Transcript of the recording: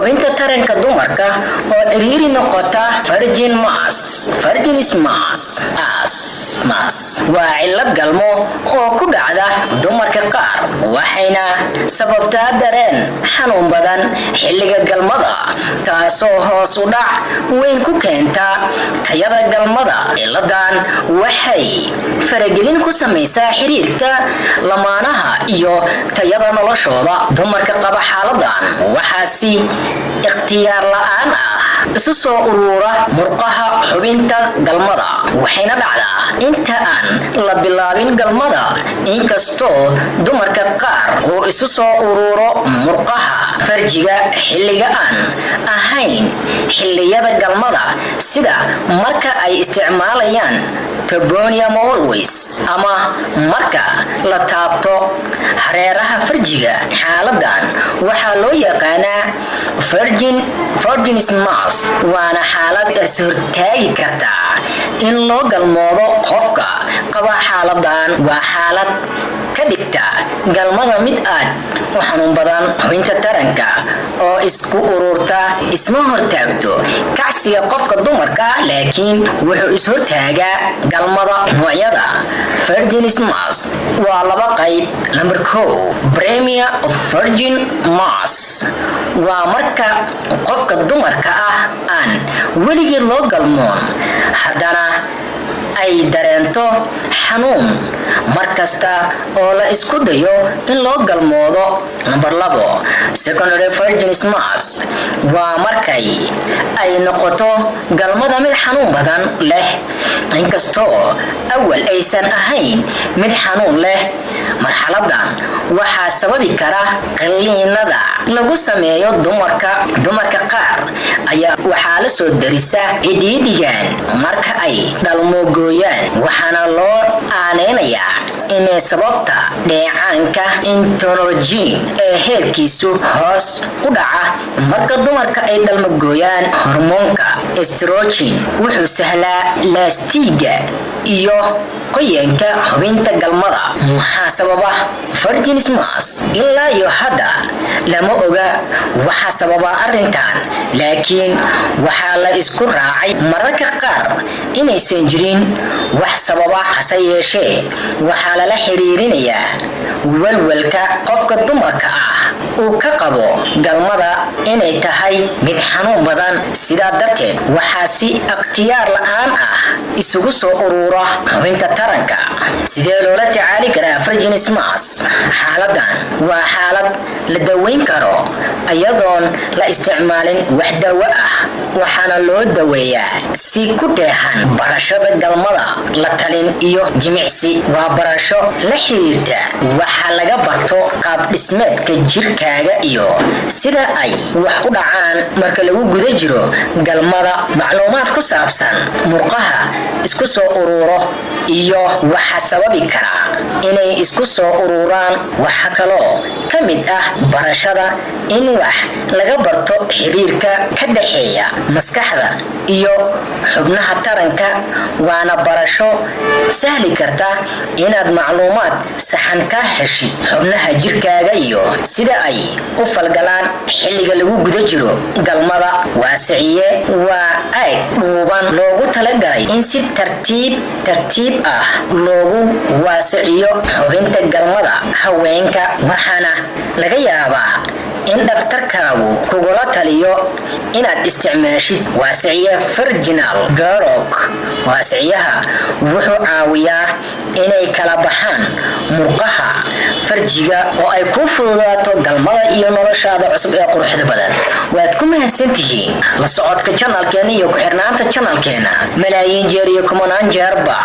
xubinta taranka dumarka oo ciriiri noqota virgin mass waa cillad galmo oo ku dhacda dumarka qaar waxayna sababtaa dareen xanuun badan xilliga galmada taasoo hoos u dhac weyn ku keenta tayada galmada. cilladan waxay faragelin ku samaysaa xiriirka lamaanaha iyo tayada noloshooda. dumarka qaba xaaladan waxaa si ikhtiyaar la'aan ah isu soo urura murqaha xubinta galmada, waxayna dhacdaa inta aan la bilaabin galmada. inkastoo dumarka qaar oo isu soo ururo murqaha farjiga xilliga aan ahayn xilliyada galmada, sida marka ay isticmaalayaan tobonium always ama marka la taabto hareeraha farjiga. xaaladan waxaa loo yaqaanaa virgin mass, waana xaalad ishortaagi karta in loo galmoodo. qofka qaba xaaladan waa xaalad ka dhigta galmada mid aad u xanuun badan. xubinta taranka oo isku ururta isma hortaagto kacsiga qofka dumarka, laakiin wuxuu ishortaagaa galmada. noocyada virgin mass waa laba qayb. number 1, premier of virgin mass waa marka qofka dumarka ah aan weligeed loo galmoon, haddana ay dareento xanuun markasta oo la isku dayo in loo galmoodo. number 2, secondary virgin mass waa markay ay noqoto galmada mid xanuun badan leh, inkastoo awal aysan ahayn mid xanuun leh. marxaladan waxaa sababi kara qalliinada lagu sameeyo dumarka qaar ayaa waxaa la soo darisa cidhiidhigan marka ay dhalmogooyaan, waxaana loo aaneynayaa inay sababta dheecaanka intonolojin ee heerkiisu hoos u dhaca marka dumarka ay dhalmogooyaan. hormoonka estrogen wuxuu sahlaa laastiga iyo qoyaanka xubinta galmada. maxaa sababa virgin mass? ilaa iyo hadda lama oga waxa sababa arrintan, laakiin waxaa la isku raacay mararka qaar inaysan jirin wax sababa. hase yeeshee waxaa lala xiriirinayaa walwalka qofka dumarka ah uu ka qabo galmada inay tahay mid xanuun badan. sidaa darteed waxaa si ikhtiyaar la'aan ah isugu soo urura xubinta taranka. sidee loola tacaali karaa virgin mass? xaaladan waa xaalad la daweyn karo iyadoon la isticmaalin wax dawo ah, waxaana loo daweeyaa si ku dheehan barashada galmada, la talin iyo jimicsi. waa barasho la xiriirta waxa laga barto qaab dhismeedka jirkaaga iyo sida ay wax u dhacaan marka lagu guda jiro galmada. macluumaad ku saabsan murqaha isku soo ururo iyo waxa sababi kara inay isku soo ururaan. waxa kaloo ka mid ah barashada in wax laga barto xiriirka ka dhexeeya maskaxda iyo xubnaha taranka, waana barasho sahli karta inaad macluumaad saxan ka heshid xubnaha jirkaaga iyo sida ay u falgalaan xilliga lagu guda jiro galmada. waasiciye waa aag dhuuban loogu talagalay in si tartiib ah loogu waasiciyo xubinta galmada haweenka, waxaana laga yaabaa in dhakhtarkaagu kugula taliyo inaad isticmaashid waasiciye virginal garog. waasiciyaha wuxuu caawiyaa inay kala baxaan murqaha farjiga oo ay ku fududaato galmada iyo noloshaada cusub ee quruxda badan. waad ku mahadsantihiin la socodka channelkeena iyo ku xirnaanta channelkeena malaayiin jeer iyo kumanaan jeerba.